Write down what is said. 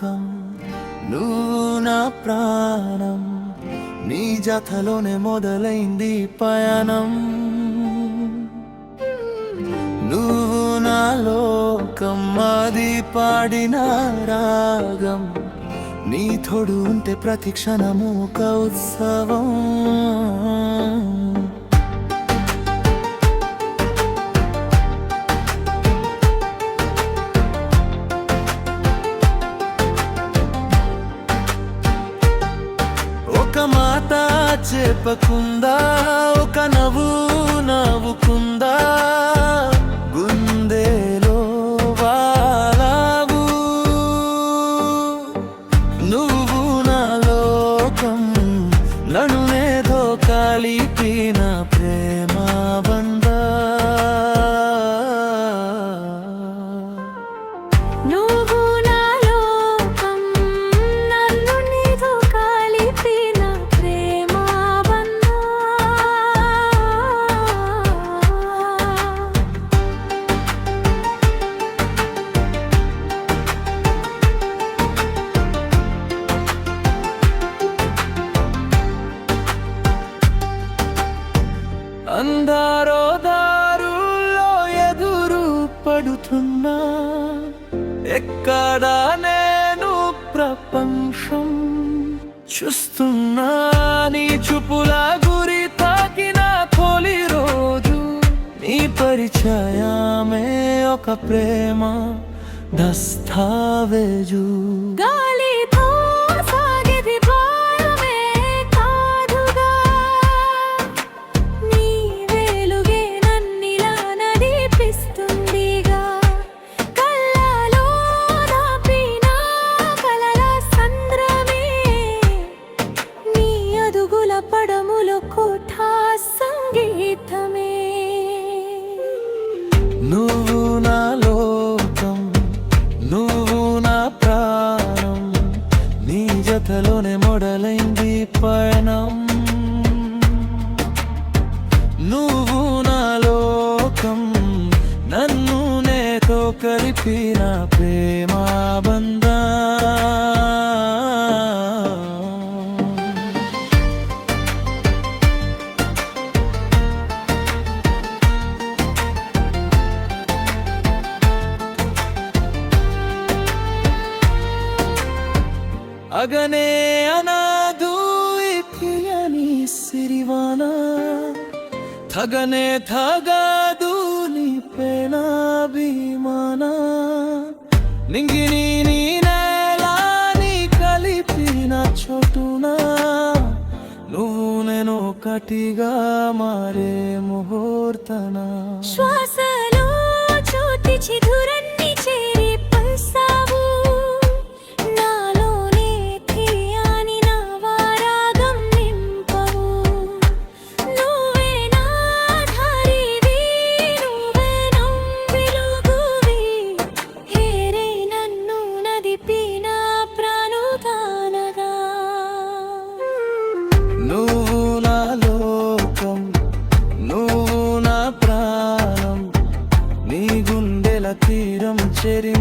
లోకం నువ్వు నా ప్రాణం నీ జతలోనే మొదలైంది పయనం నువ్వు నా లోకం అది పాడిన రాగం నీ తోడు ఉంటే ప్రతి క్షణము ఒక ఉత్సవం ఒక మాట చెప్పకుందా ఒక నవ్వు నవ్వుకుందా గుండెలో వాలావు నువ్వు నా లోకం నన్నేదో కలిపిన ప్రేమ బంధ అందారో దారుల్లో ఎదురు పడుతున్నా ఎక్కడా నేను ప్రపంచం చూస్తున్నా నీ చూపుల గురి తాకిన తొలి రోజు నీ పరిచయమే ఒక ప్రేమ దస్తావేజు నువ్వు నా లోకం నువ్వు నా ప్రాణం నీ జతలోనే మొదలైంది పయనం నువ్వు నా లోకం నన్ను నేతో కలిపిన ప్రేమ బంధ అగనే అనాదు ఇపియని సిరివాన థగనే థగాదు నీ పేనాభిమాన నింగిని నీ నేలాని కలిపిన చోటున నువ్వు నేను ఒకటిగా మారే ముహూర్తన శ్వాసలో చోటి చిదురన్ని చేరి పల్సావు నువ్వు నా లోకం నువ్వు నా ప్రాణం నీ గుండెల తీరం చెరి